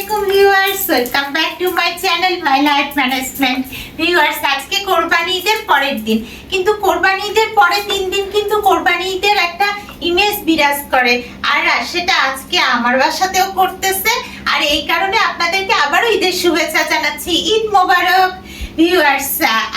আসসালামাইকুম viewers, welcome back to my channel my life management. Viewers, আজকে কোরবানি ঈদের পরের দিন, কিন্তু কোরবানি ঈদের পরে 3 দিন কিন্তু কোরবানি ঈদের একটা ইমেজ বিরাজ করে, আর সেটা আজকে আমার বাসাতেও করতেছে। আর এই কারণে আপনাদেরকে আবারও ঈদের শুভেচ্ছা জানাচ্ছি। ঈদ মোবারক। ভিউয়ার্স,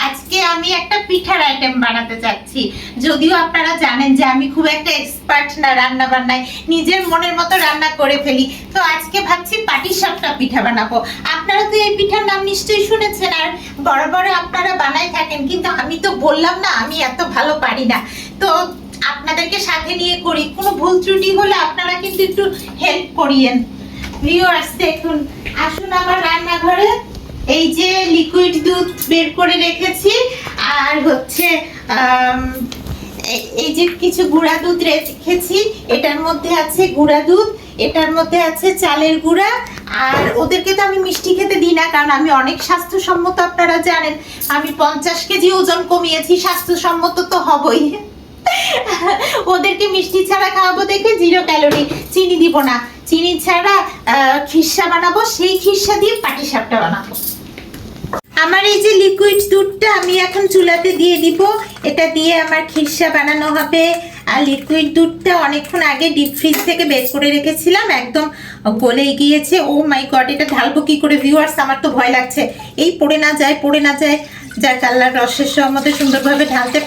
আজকে আমি একটা পিঠার আইটেম বানাতে যাচ্ছি। যদিও আপনারা জানেন যে আমি খুব একটা এক্সপার্ট না রান্না বান্নায়, নিজের মনের মতো রান্না করে ফেলি। তো আজকে ভাবছি পাটিসাপটা পিঠা বানাবো। আপনারা তো এই পিঠার নাম নিশ্চয়ই শুনেছেন, আর বড় বড় আপনারা বানাই থাকেন, কিন্তু আমি তো বললাম না আমি এত ভালো পারি না। তো আপনাদেরকে সাথে নিয়ে করি, কোনো ভুল ত্রুটি হলে আপনারা কিন্তু একটু হেল্প করিয়েন। ভিউয়ার্স দেখুন, আসুন আমার রান্নাঘরে। এই যে লিকুইড দুধ বের করে রেখেছি, আর হচ্ছে এই যে কিছু গুঁড়া দুধ রেখেছি। এটার মধ্যে আছে গুঁড়া দুধ, এটার মধ্যে আছে চালের গুঁড়া। আর ওদেরকে তো আমি মিষ্টি খেতে দিই না, কারণ আমি অনেক স্বাস্থ্যসম্মত, আপনারা জানেন। আমি 50 কেজি ওজন কমিয়েছি, স্বাস্থ্যসম্মত তো হবই। ওদেরকে মিষ্টি ছাড়া খাওয়াবো দেখে 0 ক্যালোরি, চিনি দিব না। চিনি ছাড়া খিরসা বানাবো, সেই খিরসা দিয়ে পাটিসাপটা বানাবো। আমার এই যে লিকুইড দুধটা আমি এখন চুলাতে দিয়ে দিব, এটা দিয়ে আমার খিরসা বানানো হবে। আর লিকুইড দুধটা অনেকক্ষণ আগে ডিপ ফ্রিজ থেকে বের করে রেখেছিলাম, একদম গলে গিয়েছে। ও মাই গড, এটা ঢালবো কি করে ভিউয়ার্স? আমার তো ভয় লাগছে, এই পড়ে না যায়। যার কাল্লার রসের মধ্যে সুন্দরভাবে ঢালতে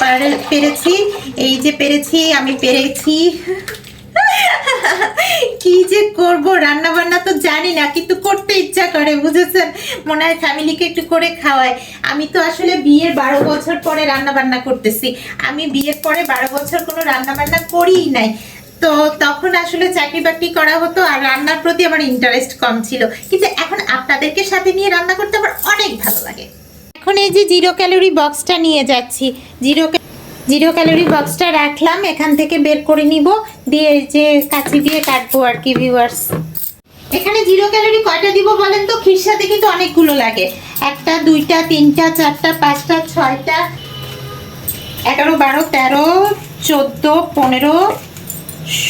পেরেছি। এই যে আমি পেরেছি। কি যে করব, রান্না বান্না তো জানি না, কিন্তু করতে ইচ্ছা করে, বুঝেছেন? মনে হয় ফ্যামিলিকে একটু করে খাওয়ায়। আমি তো আসলে বিয়ের 12 বছর পরে রান্না বান্না করতেছি। আমি বিয়ের পরে 12 বছর কোনো রান্না বান্না করিই নাই। তো তখন আসলে চাকরি বাকরি করা হতো, আর রান্নার প্রতি আমার ইন্টারেস্ট কম ছিল। কিন্তু এখন আপনাদেরকে সাথে নিয়ে রান্না করতে আমার অনেক ভালো লাগে। এখন এই যে 0 ক্যালোরি বক্সটা নিয়ে যাচ্ছি। 0 ক্যালোরি বক্সটা রাখলাম, এখান থেকে বের করে নিব, দিয়ে যে কাঁচি দিয়ে কাটবো আর কি। ভিউয়ার্স, এখানে 0 ক্যালোরি কয়টা দিব বলেন তো? খিরসাতে কিন্তু অনেকগুলো লাগে। 1টা 2টা 3টা 4টা 5টা 6টা 11 12 13 14 15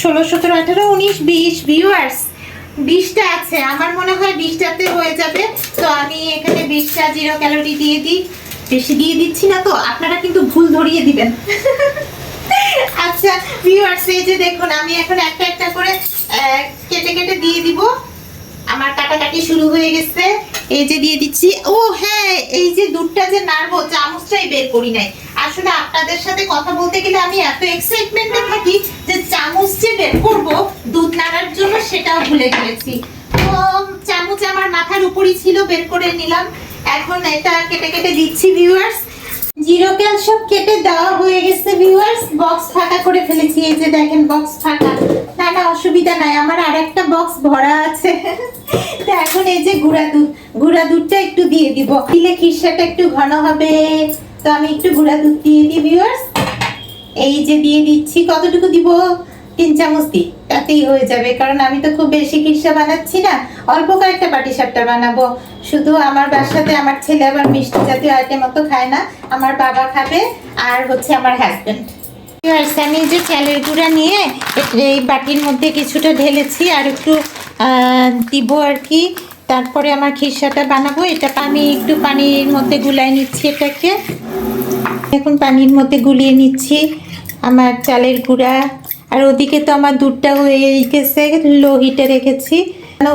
16 17 18 19 20। ভিউয়ার্স, 20টা আছে, আমার মনে হয় 20টাতে হয়ে যাবে। তো আমি এখানে 20টা 0 ক্যালোরি দিয়ে দিই। বেশি দিয়ে দিচ্ছি না তো, আপনারা কিন্তু ভুল ধরিয়ে দিবেন। আচ্ছা ভিউয়ার্স, এই যে দেখুন, আমি এখন একটা একটা করে কেটে কেটে দিয়ে দিব। আমার কাটাকাটি শুরু হয়ে গেছে। এই যে দিয়ে দিচ্ছি। ও হ্যাঁ, এই যে দুধটা যে নাড়বো, চামচটাই বের করি নাই। আসলে আপনাদের সাথে কথা বলতে গেলে আমি এত এক্সাইটমেন্টে থাকি যে চামচ যে বের করবো দুধ নাড়ার জন্য, সেটাও ভুলে গিয়েছি। তো চামচ আমার মাথার উপরই ছিল, বের করে নিলাম। এখন এটা কেটে কেটে দিচ্ছি। ভিউয়ার্স, 0 ক্যাল সব কেটে দেওয়া হয়ে গেছে। ভিউয়ার্স, বক্স ফাঁকা করে ফেলেছি। এই যে দেখেন, বক্স ফাঁকা। না অসুবিধা নাই, আমার আরেকটা বক্স ভরা আছে। তো এখন এই যে গুঁড়া দুধটা একটু দিয়ে দিব, দিলে খিরসাটা একটু ঘন হবে। তো আমি একটু গুঁড়া দুধ দিয়ে দিই। ভিউয়ার্স, এই যে দিয়ে দিচ্ছি। কতটুকু দিব? 3 চামচ দিই, তাতেই হয়ে যাবে, কারণ আমি তো খুব বেশি খিরসা বানাচ্ছি না, অল্প কয়েকটা পাটিসাপটা বানাবো। শুধু আমার বাসাতে আমার ছেলে আবার মিষ্টি জাতীয় আইটেম অত খায় না, আমার বাবা খাবে, আর হচ্ছে আমার হাজবেন্ড। আমি যে চালের গুঁড়া নিয়ে এই বাটির মধ্যে কিছুটা ঢেলেছি, আর একটু দিব আর কি। তারপরে আমার খিরসাটা বানাবো। এটা আমি একটু পানির মধ্যে গুলাই নিচ্ছি এটাকে। এখন পানির মধ্যে গুলিয়ে নিচ্ছি আমার চালের গুঁড়া। আর ওদিকে তো আমার দুধটা হয়ে গেছে, লো হিটে রেখেছি,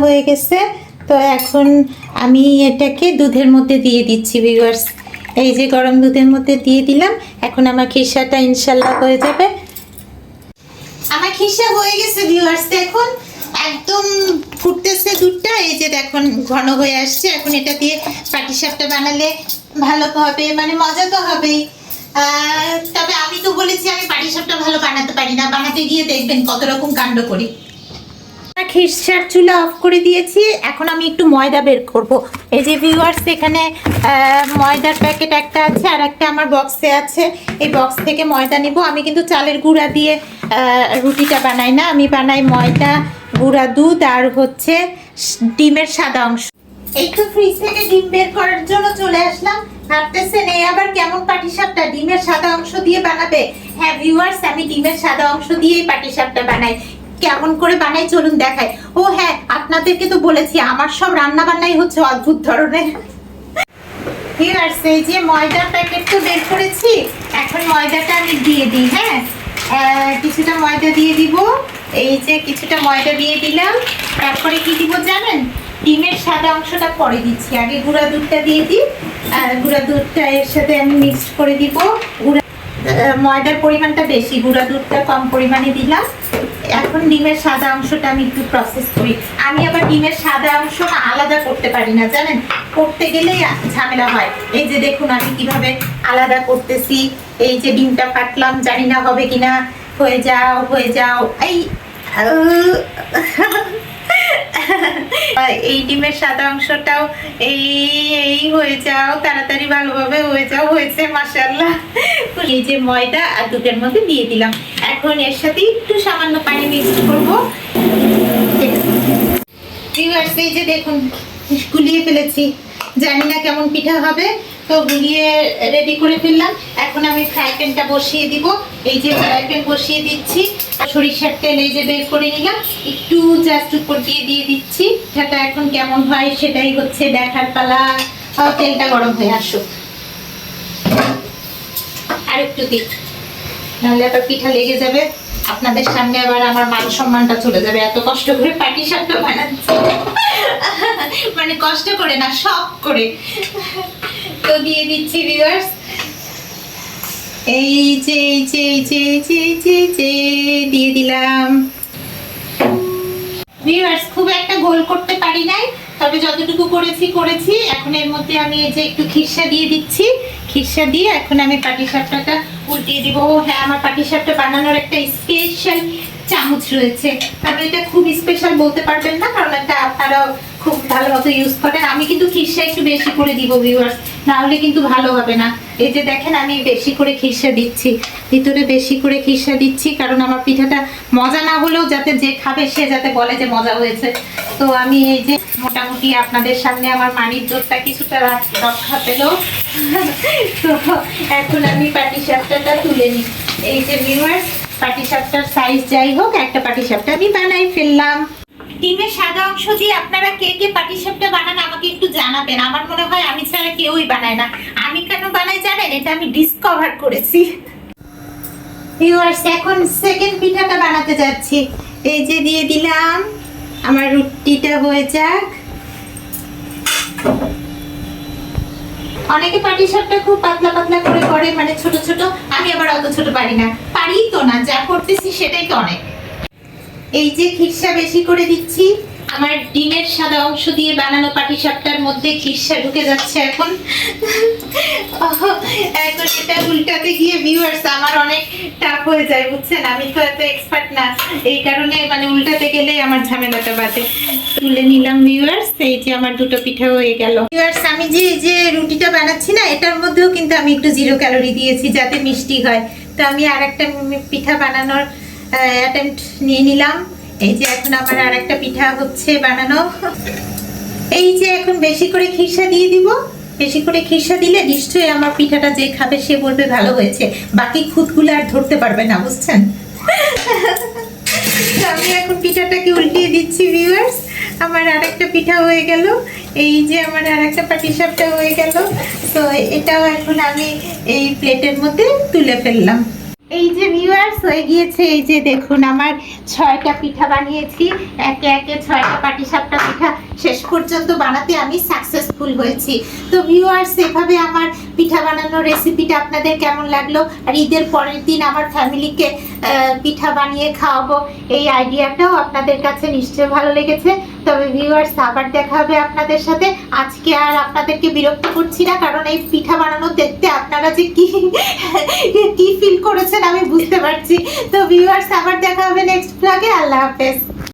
হয়ে গেছে। তো এখন আমি এটাকে দুধের মধ্যে দিয়ে দিচ্ছি। ভিউয়ার্স, এই যে গরম দুধের মধ্যে দিয়ে দিলাম। এখন আমার খিরসাটা ইনশাল্লাহ হয়ে যাবে। আমার খিরসা হয়ে গেছে। ভিউয়ার্স দেখুন, একদম ফুটতেছে দুধটা। এই যে দেখুন, ঘন হয়ে আসছে। এখন এটা দিয়ে পাটিসাপটা বানালে ভালো হবে, মানে মজা তো হবেই। তবে আমি তো বলেছি আমি পাটিসাপটা ভালো বানাতে পারি না, বানাতে গিয়ে দেখবেন কত রকম কাণ্ড করি। খিরসার চুলা অফ করে দিয়েছি। এখন আমি একটু ময়দা বের করব। এই যে ভিউয়ার্স, এখানে ময়দার প্যাকেট একটা আছে, আর একটা আমার বক্সে আছে। এই বক্স থেকে ময়দা নিব। আমি কিন্তু চালের গুঁড়া দিয়ে রুটিটা বানাই না, আমি বানাই ময়দা, গুঁড়া দুধ, আর হচ্ছে ডিমের সাদা অংশ। একটু ফ্রিজ থেকে ডিম বের করার জন্য চলে আসলাম। ভাবতেছেন এই আবার কেমন পাটিসাপটা, ডিমের সাদা অংশ দিয়ে বানাবে? হ্যাঁ ভিউয়ার্স, আমি ডিমের সাদা অংশ দিয়েই পাটিসাপটা বানাই। কেমন করে বানাই চলুন দেখাই। ও হ্যাঁ, আপনাদেরকে তো বলেছি আমার সব রান্না বান্নাই হচ্ছে অদ্ভুত ধরনের। ভিউয়ার্স, এই যে ময়দার প্যাকেট তো বের করেছি, এখন ময়দাটা আমি দিয়ে দিই। হ্যাঁ, কিছুটা ময়দা দিয়ে দিব। এই যে কিছুটা ময়দা দিয়ে দিলাম। তারপরে কি দিব জানেন? ডিমের সাদা অংশটা পরে দিচ্ছি, আগে গুঁড়া দুধটা দিয়ে দিই। গুঁড়া দুধটা এর সাথে আমি মিক্স করে দিব। ময়দার পরিমাণটা বেশি, গুঁড়া দুধটা কম পরিমাণে দিলাম। এখন ডিমের সাদা অংশটা আমি একটু প্রসেস করি। আমি আবার ডিমের সাদা অংশটা আলাদা করতে পারি না জানেন, করতে গেলেই ঝামেলা হয়। এই যে দেখুন আমি কিভাবে আলাদা করতেছি। এই যে ডিমটা কাটলাম, জানি না হবে কিনা। হয়ে যাও হয়ে যাও, এই ডিমের সাদা অংশটাও এই এই হয়ে যাও, তাড়াতাড়ি ভালোভাবে হয়ে যাও। হয়েছে মাশাআল্লাহ। এই যে ময়দা আর দুধের মধ্যে দিয়ে দিলাম। এখন এর সাথে একটু সামান্য পানি মিক্স করবো। এই যে দেখুন গুলিয়ে ফেলেছি, জানি না কেমন পিঠা হবে, তো গুলিয়ে রেডি করে ফেললাম। এখন আমি ফ্রাই প্যানটা বসিয়ে দিব। এই যে ফ্রাই প্যান বসিয়ে দিচ্ছি, সরিষার তেল এই যে বের করে নিলাম, একটু জাস্ট উপর দিয়ে দিয়ে দিচ্ছি। পিঠাটা এখন কেমন হয় সেটাই হচ্ছে দেখার পালা। তেলটা গরম হয়ে আসুক, আর একটু দিক, নাহলে আবার পিঠা লেগে যাবে। আপনাদের সামনে আবার আমার মান সম্মানটা চলে যাবে। এত কষ্ট করে পাটিসাপটা বানাচ্ছি, মানে কষ্ট করে না, শখ করে। তো দিয়ে দিচ্ছি ভিউয়ার্স, এই যে এই যে এই যে এই যে এই যে এই যে দিয়ে দিলাম। ভিউয়ার্স, খুব একটা গোল করতে পারি নাই, তবে যতটুকু করেছি করেছি। এখন এর মধ্যে আমি এই যে একটু খিরসা দিয়ে দিচ্ছি। খিরসা দিয়ে এখন আমি পাটিসাপটাটা উল্টিয়ে দিব। হ্যাঁ, আমার পাটিসাপটা বানানোর একটা স্পেশাল চামচ রয়েছে, তবে এটা খুব স্পেশাল বলতে পারবেন না, কারণ এটা আপনারা খুব ভালো মতো ইউজ করেন। আমি কিন্তু খিরসা একটু বেশি করে দিব ভিউয়ার্স, না হলে কিন্তু ভালো হবে না। এই যে দেখেন আমি বেশি করে খিরসা দিচ্ছি, ভিতরে বেশি করে খিরসা দিচ্ছি, কারণ আমার পিঠাটা মজা না হলেও যাতে যে খাবে সে যাতে বলে যে মজা হয়েছে। তো আমি এই যে মোটামুটি আপনাদের সামনে আমার মানির জোরটা কিছুটা রক্ষা পেল। তো এখন আমি পাটিসাপটাটা তুলে নিই। এই যে ভিউয়ার্স, পাটিসাপটার সাইজ যাই হোক, একটা পাটিসাপটা আমি বানাই ফেললাম। ডিমের সাদা অংশ দিয়ে আপনারা কে কে পাটিসাপটা বানান আমাকে একটু জানাবেন। আমার মনে হয় আমি ছাড়া কেউই বানায় না। আমি কেন বানাই জানেন? এটা আমি ডিসকভার করেছি। ভিউয়ার্স, এখন সেকেন্ড পিঠাটা বানাতে যাচ্ছি। এই যে দিয়ে দিলাম, আমার রুটিটা হয়ে যাক। অনেকে পাটিসাপটা খুব পাতলা পাতলা করে করে, মানে ছোট ছোট। আমি আবার অত ছোট পারি না, পারি তো না, যা করতেছি সেটাই তো অনেক। এই যে খিরসা বেশি করে দিচ্ছি। আমার ডিমের সাদা অংশ দিয়ে বানানো পাটিসাপটার মধ্যে খিরসা ঢুকে যাচ্ছে এখন। এখন এটা উল্টাতে গিয়ে ভিউয়ার্স আমার অনেক টাফ হয়ে যায়, বুঝছেন? আমি তো এত এক্সপার্ট না, এই কারণে মানে উল্টাতে গেলে আমার ঝামেলাটা বাজে। তুলে নিলাম ভিউয়ার্স। এই যে আমার দুটো পিঠা হয়ে গেল। ভিউয়ার্স, আমি যে রুটিটা বানাচ্ছি না, এটার মধ্যেও কিন্তু আমি একটু 0 ক্যালোরি দিয়েছি যাতে মিষ্টি হয়। তো আমি আর একটা পিঠা বানানোর অ্যাটেম্পট নিয়ে নিলাম। এই যে এখন আমার আর একটা পিঠা হচ্ছে বানানো। এই যে এখন বেশি করে খিরসা দিয়ে দিব। বেশি করে খিরসা দিলে নিশ্চয়ই আমার পিঠাটা যে খাবে সে বলবে ভালো হয়েছে, বাকি খুঁতগুলো আর ধরতে পারবে না, বুঝছেন? আমি এখন পিঠাটাকে উল্টিয়ে দিচ্ছি ভিউয়ার্স। আমার আর একটা পিঠা হয়ে গেল। এই যে আমার আর একটা পাটিসাপটা হয়ে গেল। তো এটাও এখন আমি এই প্লেটের মধ্যে তুলে ফেললাম। এই যে ভিউয়ার্স হয়ে গিয়েছে। এই যে দেখুন আমার 6টা পিঠা বানিয়েছি, একে একে 6টা পাটিসাপটা পিঠা শেষ পর্যন্ত বানাতে আমি সাকসেসফুল হয়েছি। তো ভিউয়ার্স, এভাবে আমার পিঠা বানানোর রেসিপিটা আপনাদের কেমন লাগলো, আর ঈদের পরের দিন আমার ফ্যামিলিকে পিঠা বানিয়ে খাওয়াবো, এই আইডিয়াটাও আপনাদের কাছে নিশ্চয়ই ভালো লেগেছে। তবে ভিউয়ার্স, আবার দেখা হবে আপনাদের সাথে। আজকে আর আপনাদেরকে বিরক্ত করছি না, কারণ এই পিঠা বানানো দেখতে আপনারা যে কি ফিল করেছেন আমি বুঝতে পারছি। তো ভিউয়ার্স, আবার দেখা হবে নেক্সট ব্লগে। আল্লাহ হাফেজ।